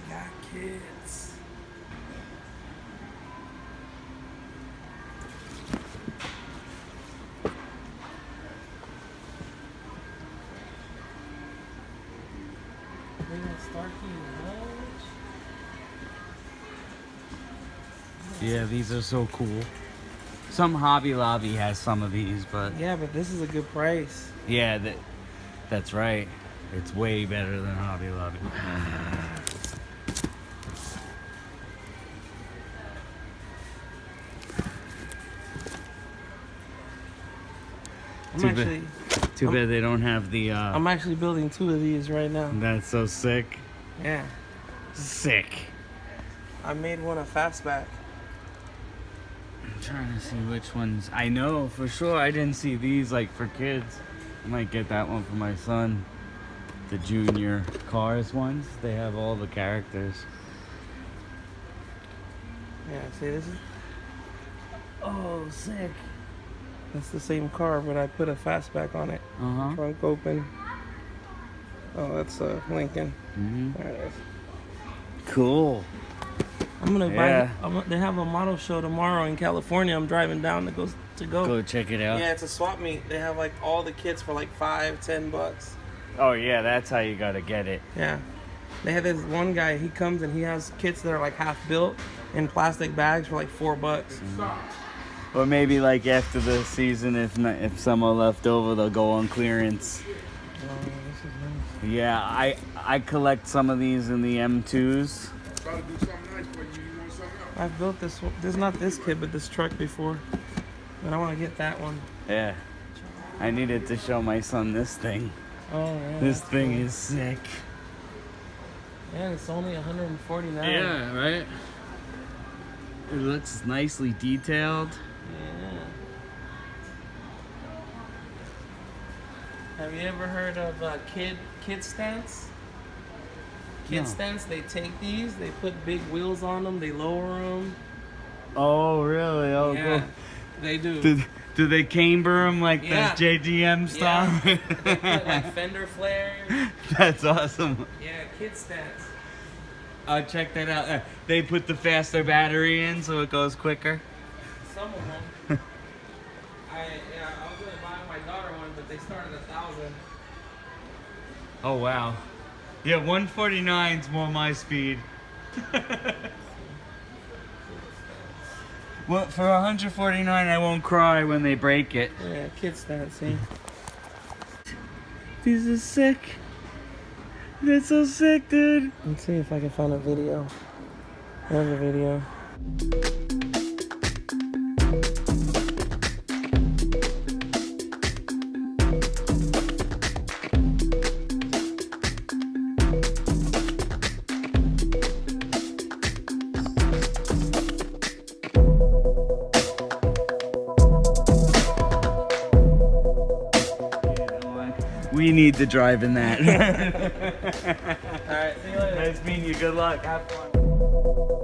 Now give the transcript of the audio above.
got kids. Yeah, these are so cool. Some Hobby Lobby has some of these, but Yeah, but this is a good price. yeah, that's right. It's way better than Hobby Lobby. Too bad they don't have the. I'm actually building 2 of these right now. That's so sick. Yeah. Sick. I made one a fastback. I'm trying to see which ones. I know for sure I didn't see these like for kids. I might get that one for my son. The junior cars ones. They have all the characters. Yeah, see this is. Oh, sick. That's the same car, but I put a fastback on it. Uh-huh. Trunk open. Oh, that's Lincoln. Mm-hmm. There it is. Cool. I'm gonna buy. They have a model show tomorrow in California. I'm driving down to go. Go check it out. Yeah, it's a swap meet. They have like all the kits for like $5-10. Oh yeah, that's how you gotta get it. Yeah. They have this one guy. He comes and he has kits that are like half built in plastic bags for like $4. Or maybe like after the season, if some are left over, they'll go on clearance. Oh, this is nice. Yeah, I collect some of these in the M2s. Try to do something nice for you. You want something else? I've built this one. This is not this kit, but this truck before. But I want to get that one. Yeah. I needed to show my son this thing. Oh, yeah. This thing is sick. Yeah, it's only $149. Yeah, right? It looks nicely detailed. Yeah. Have you ever heard of KIDSTANCE? KIDSTANCE, they take these, they put big wheels on them, they lower them. Oh, really? Oh, Yeah, cool. they do. Do they camber them like Yeah. the JDM stuff? Yeah. They put like fender flares. That's awesome. Yeah, KIDSTANCE. I'll check that out. They put the faster battery in so it goes quicker. Some of them. I was gonna buy my daughter one, but they start at $1,000. Oh, wow. Yeah, 149's more my speed. Well, for 149, I won't cry when they break it. Yeah, KIDSTANCE, see? These are sick. They're so sick, dude. Let's see if I can find a video. There's a video. We need to drive in that. Alright, see you later. Nice meeting you. Good luck. Have fun.